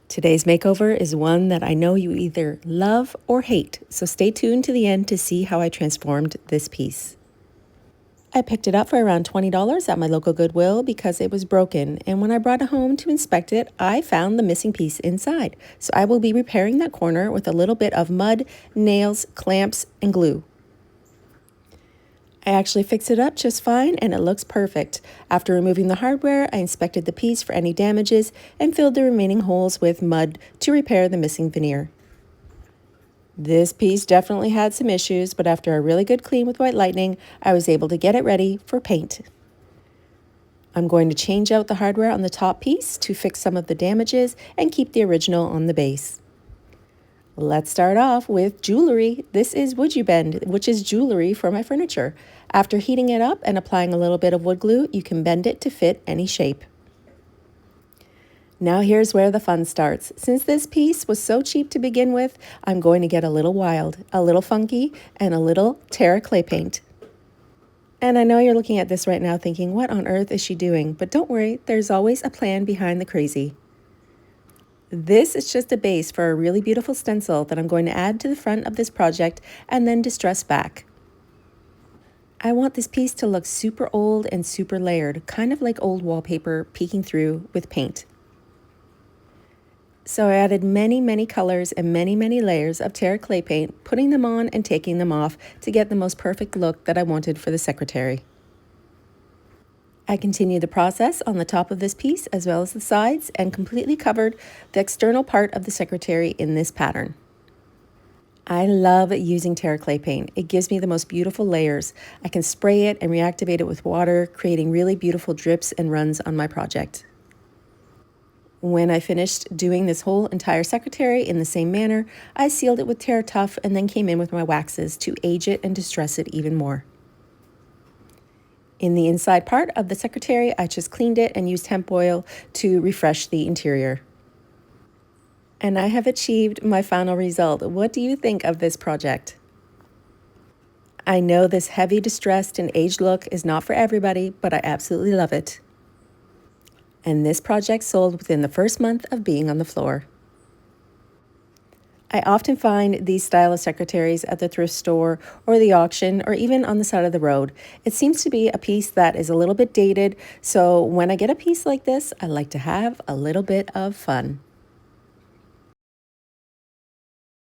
Today's makeover is one that I know you either love or hate, so stay tuned to the end to see how I transformed this piece. I picked it up for around $20 at my local Goodwill because it was broken, and when I brought it home to inspect it, I found the missing piece inside. So I will be repairing that corner with a little bit of mud, nails, clamps, and glue. I actually fixed it up just fine and it looks perfect. After removing the hardware, I inspected the piece for any damages and filled the remaining holes with mud to repair the missing veneer. This piece definitely had some issues, but after a really good clean with White Lightning, I was able to get it ready for paint. I'm going to change out the hardware on the top piece to fix some of the damages and keep the original on the base. Let's start off with jewelry. This is Wood U Bend, which is jewelry for my furniture. After heating it up and applying a little bit of wood glue, you can bend it to fit any shape. Now here's where the fun starts. Since this piece was so cheap to begin with, I'm going to get a little wild, a little funky, and a little Terra clay paint. And I know you're looking at this right now thinking, what on earth is she doing? But don't worry, there's always a plan behind the crazy. This is just a base for a really beautiful stencil that I'm going to add to the front of this project and then distress back. I want this piece to look super old and super layered, kind of like old wallpaper peeking through with paint. So I added many colors and many layers of Terra clay paint, putting them on and taking them off to get the most perfect look that I wanted for the secretary. I continued the process on the top of this piece as well as the sides and completely covered the external part of the secretary in this pattern. I love using Terra clay paint. It gives me the most beautiful layers. I can spray it and reactivate it with water, creating really beautiful drips and runs on my project. When I finished doing this whole entire secretary in the same manner, I sealed it with Terra Tuff and then came in with my waxes to age it and distress it even more. In the inside part of the secretary, I just cleaned it and used hemp oil to refresh the interior. And I have achieved my final result. What do you think of this project? I know this heavy, distressed, and aged look is not for everybody, but I absolutely love it. And this project sold within the first month of being on the floor. I often find these style of secretaries at the thrift store or the auction or even on the side of the road. It seems to be a piece that is a little bit dated, so when I get a piece like this, I like to have a little bit of fun.